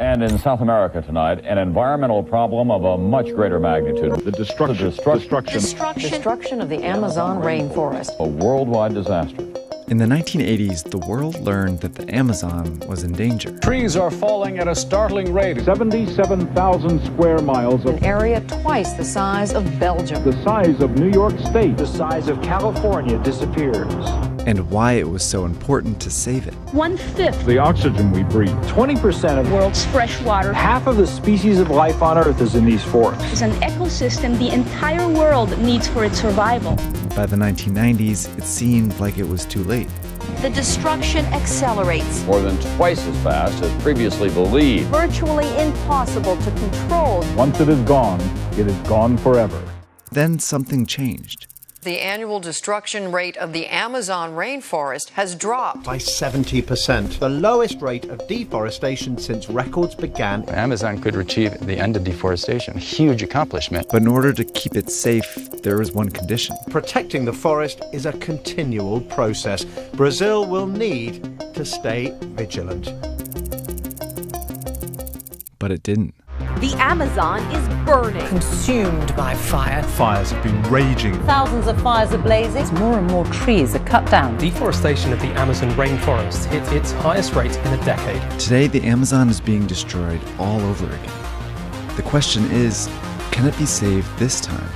And in South America tonight, an environmental problem of a much greater magnitude. The destruction of the Amazon rainforest. A worldwide disaster. In the 1980s, the world learned that the Amazon was in danger. Trees are falling at a startling rate. 77,000 square miles of an area twice the size of Belgium. The size of New York State. The size of California disappears. And why it was so important to save it. 1/5 the oxygen we breathe. 20% of the world's fresh water. Half of the species of life on Earth is in these forests. It's an ecosystem the entire world needs for its survival. By the 1990s, it seemed like it was too late. The destruction accelerates. More than twice as fast as previously believed. Virtually impossible to control. Once it is gone forever. Then something changed. The annual destruction rate of the Amazon rainforest has dropped by 70%, the lowest rate of deforestation since records began. The Amazon could achieve the end of deforestation, a huge accomplishment. But in order to keep it safe, there was one condition. Protecting the forest is a continual process. Brazil will need to stay vigilant. But it didn't. The Amazon is burning. Consumed by fire. Fires have been raging. Thousands of fires are blazing. More and more trees are cut down. Deforestation of the Amazon rainforest hit its highest rate in a decade. Today, the Amazon is being destroyed all over again. The question is, can it be saved this time?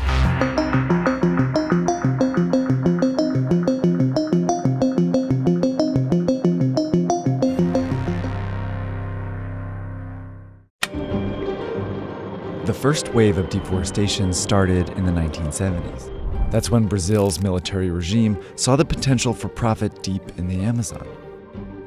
The first wave of deforestation started in the 1970s. That's when Brazil's military regime saw the potential for profit deep in the Amazon.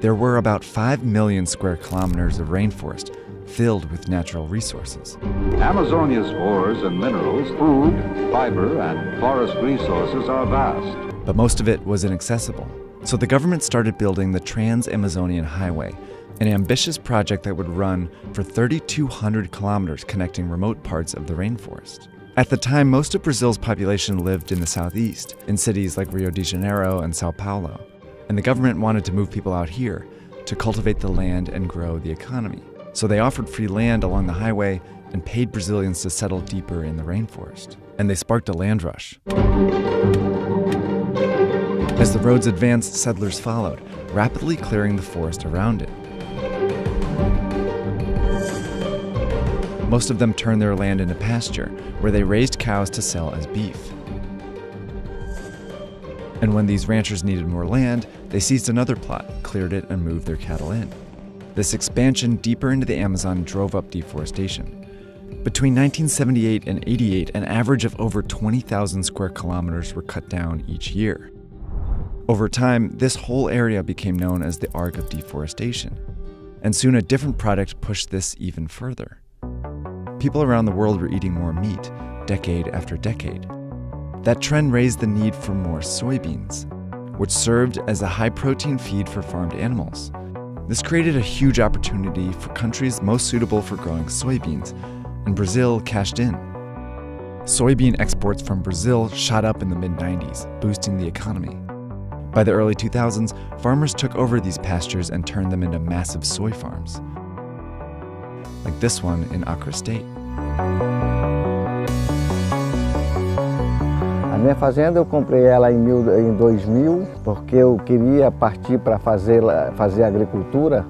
There were about 5 million square kilometers of rainforest filled with natural resources. Amazonia's ores and minerals, food, fiber, and forest resources are vast. But most of it was inaccessible. So the government started building the Trans-Amazonian Highway, an ambitious project that would run for 3,200 kilometers connecting remote parts of the rainforest. At the time, most of Brazil's population lived in the southeast, in cities like Rio de Janeiro and Sao Paulo. And the government wanted to move people out here to cultivate the land and grow the economy. So they offered free land along the highway and paid Brazilians to settle deeper in the rainforest. And they sparked a land rush. As the roads advanced, settlers followed, rapidly clearing the forest around it. Most of them turned their land into pasture, where they raised cows to sell as beef. And when these ranchers needed more land, they seized another plot, cleared it, and moved their cattle in. This expansion deeper into the Amazon drove up deforestation. Between 1978 and 88, an average of over 20,000 square kilometers were cut down each year. Over time, this whole area became known as the Arc of Deforestation. And soon a different product pushed this even further. People around the world were eating more meat, decade after decade. That trend raised the need for more soybeans, which served as a high-protein feed for farmed animals. This created a huge opportunity for countries most suitable for growing soybeans, and Brazil cashed in. Soybean exports from Brazil shot up in the mid-90s, boosting the economy. By the early 2000s, farmers took over these pastures and turned them into massive soy farms, like this one in Acre State. A minha fazenda eu comprei ela em 2000 porque eu queria partir para fazer agricultura.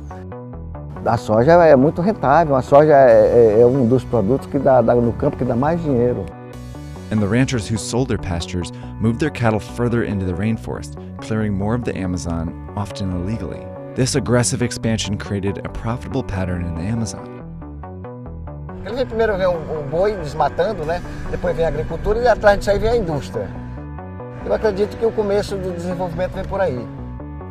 A soja é muito rentável, a soja é dos produtos que dá no campo que dá mais dinheiro. And the ranchers who sold their pastures moved their cattle further into the rainforest, clearing more of the Amazon, often illegally. This aggressive expansion created a profitable pattern in the Amazon. Primeiro vem o boi desmatando, né? Depois vem a agricultura e atrás disso aí vem a indústria. Eu acredito que o começo do desenvolvimento vem por aí.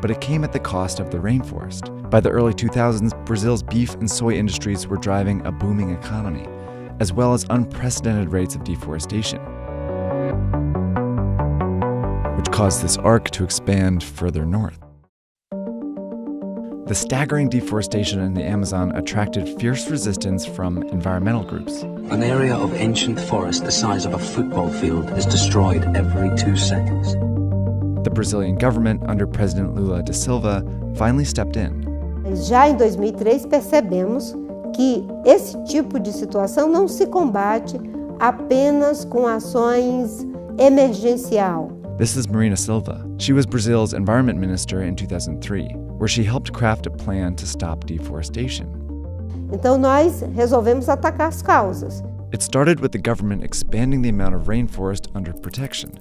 But it came at the cost of the rainforest. By the early 2000s, Brazil's beef and soy industries were driving a booming economy, as well as unprecedented rates of deforestation, which caused this arc to expand further north. The staggering deforestation in the Amazon attracted fierce resistance from environmental groups. An area of ancient forest the size of a football field is destroyed every 2 seconds. The Brazilian government, under President Lula da Silva, finally stepped in. Já em 2003 percebemos que esse tipo de situação não se combate apenas com ações emergencial. This is Marina Silva. She was Brazil's environment minister in 2003, where she helped craft a plan to stop deforestation. Então nós resolvemos atacar as causas. It started with the government expanding the amount of rainforest under protection.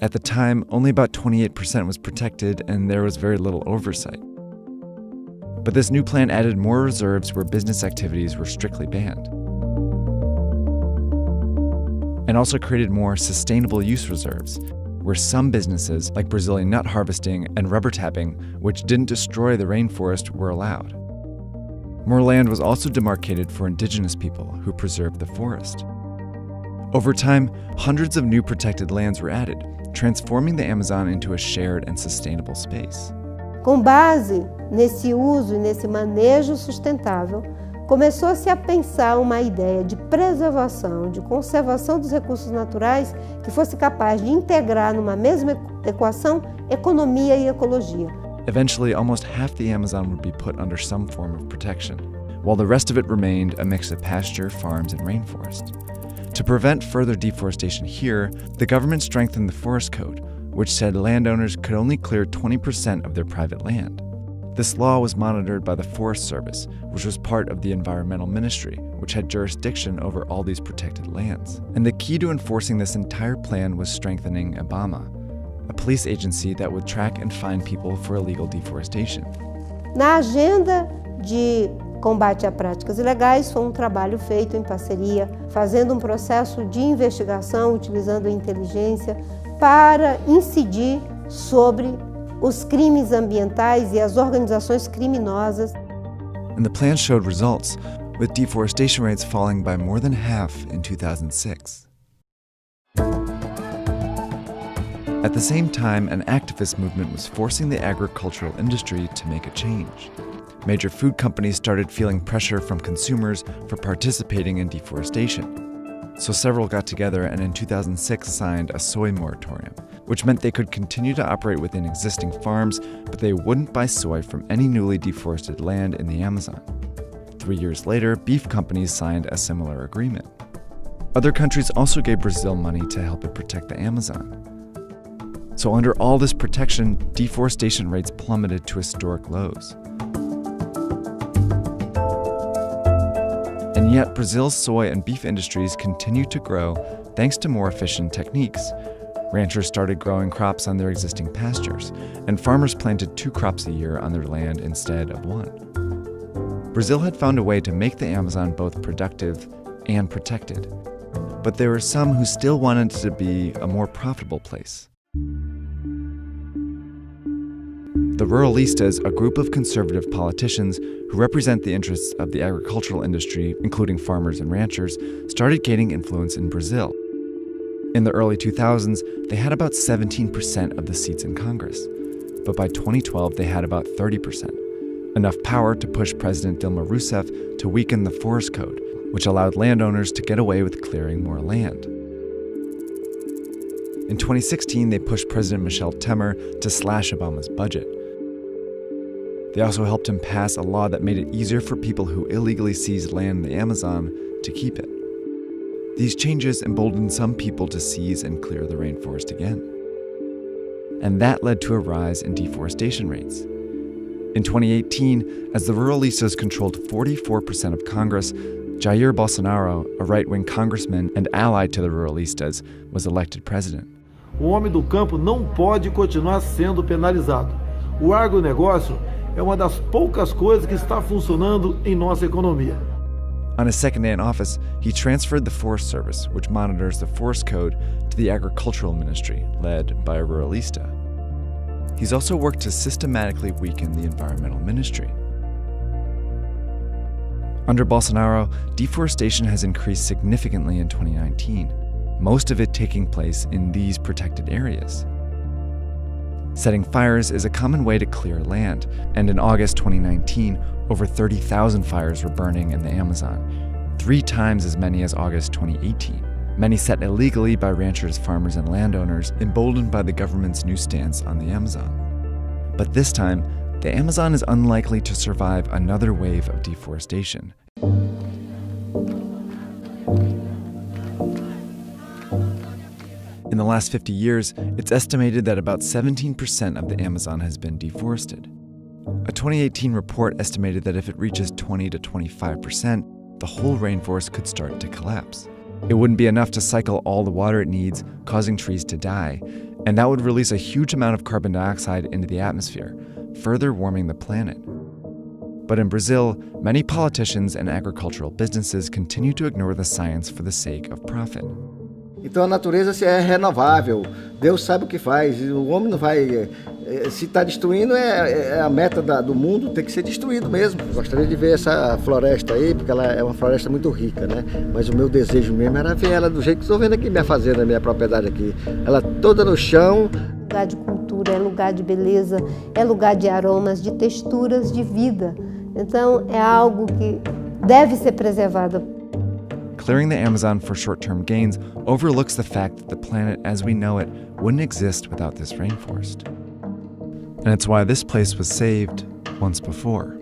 At the time, only about 28% was protected and there was very little oversight. But this new plan added more reserves where business activities were strictly banned, and also created more sustainable use reserves, where some businesses, like Brazilian nut harvesting and rubber tapping, which didn't destroy the rainforest, were allowed. More land was also demarcated for indigenous people who preserved the forest. Over time, hundreds of new protected lands were added, transforming the Amazon into a shared and sustainable space. Com base nesse uso e nesse manejo sustentável, começou-se a pensar uma ideia de preservação, de conservação dos recursos naturais que fosse capaz de integrar numa mesma equação economia e ecologia. Eventually, almost half the Amazon would be put under some form of protection, while the rest of it remained a mix of pasture, farms, and rainforest. To prevent further deforestation here, the government strengthened the Forest Code, which said landowners could only clear 20% of their private land. This law was monitored by the Forest Service, which was part of the Environmental Ministry, which had jurisdiction over all these protected lands. And the key to enforcing this entire plan was strengthening IBAMA, a police agency that would track and fine people for illegal deforestation. Na agenda de combate a práticas ilegais foi um trabalho feito em parceria, fazendo um processo de investigação, utilizando a inteligência para incidir sobre os crimes ambientais e as organizações criminosas. And the plan showed results, with deforestation rates falling by more than half in 2006. At the same time, an activist movement was forcing the agricultural industry to make a change. Major food companies started feeling pressure from consumers for participating in deforestation. So several got together and in 2006 signed a soy moratorium, which meant they could continue to operate within existing farms, but they wouldn't buy soy from any newly deforested land in the Amazon. 3 years later, beef companies signed a similar agreement. Other countries also gave Brazil money to help it protect the Amazon. So under all this protection, deforestation rates plummeted to historic lows. And yet, Brazil's soy and beef industries continued to grow thanks to more efficient techniques. Ranchers started growing crops on their existing pastures, and farmers planted 2 crops a year on their land instead of 1. Brazil had found a way to make the Amazon both productive and protected. But there were some who still wanted it to be a more profitable place. The Ruralistas, a group of conservative politicians who represent the interests of the agricultural industry, including farmers and ranchers, started gaining influence in Brazil. In the early 2000s, they had about 17% of the seats in Congress. But by 2012, they had about 30%, enough power to push President Dilma Rousseff to weaken the Forest Code, which allowed landowners to get away with clearing more land. In 2016, they pushed President Michel Temer to slash Obama's budget. They also helped him pass a law that made it easier for people who illegally seized land in the Amazon to keep it. These changes emboldened some people to seize and clear the rainforest again. And that led to a rise in deforestation rates. In 2018, as the Ruralistas controlled 44% of Congress, Jair Bolsonaro, a right-wing congressman and ally to the Ruralistas, was elected president. O homem do campo não pode continuar sendo penalizado. O agronegócio é uma das poucas coisas que está funcionando em nossa economia. On his second day in office, he transferred the Forest Service, which monitors the Forest Code, to the Agricultural Ministry, led by a Ruralista. He's also worked to systematically weaken the Environmental Ministry. Under Bolsonaro, deforestation has increased significantly in 2019, most of it taking place in these protected areas. Setting fires is a common way to clear land, and in August 2019, over 30,000 fires were burning in the Amazon, 3 times as many as August 2018, many set illegally by ranchers, farmers, and landowners, emboldened by the government's new stance on the Amazon. But this time, the Amazon is unlikely to survive another wave of deforestation. In the last 50 years, it's estimated that about 17% of the Amazon has been deforested. A 2018 report estimated that if it reaches 20 to 25%, the whole rainforest could start to collapse. It wouldn't be enough to cycle all the water it needs, causing trees to die, and that would release a huge amount of carbon dioxide into the atmosphere, further warming the planet. But in Brazil, many politicians and agricultural businesses continue to ignore the science for the sake of profit. Então a natureza é renovável, Deus sabe o que faz, e o homem não vai... Se está destruindo, é a meta do mundo, tem que ser destruído mesmo. Gostaria de ver essa floresta aí, porque ela é uma floresta muito rica, né? Mas o meu desejo mesmo era ver ela do jeito que estou vendo aqui, minha fazenda, minha propriedade aqui. Ela toda no chão. Lugar de cultura, é lugar de beleza, é lugar de aromas, de texturas, de vida. Então é algo que deve ser preservado. Clearing the Amazon for short-term gains overlooks the fact that the planet as we know it wouldn't exist without this rainforest. And it's why this place was saved once before.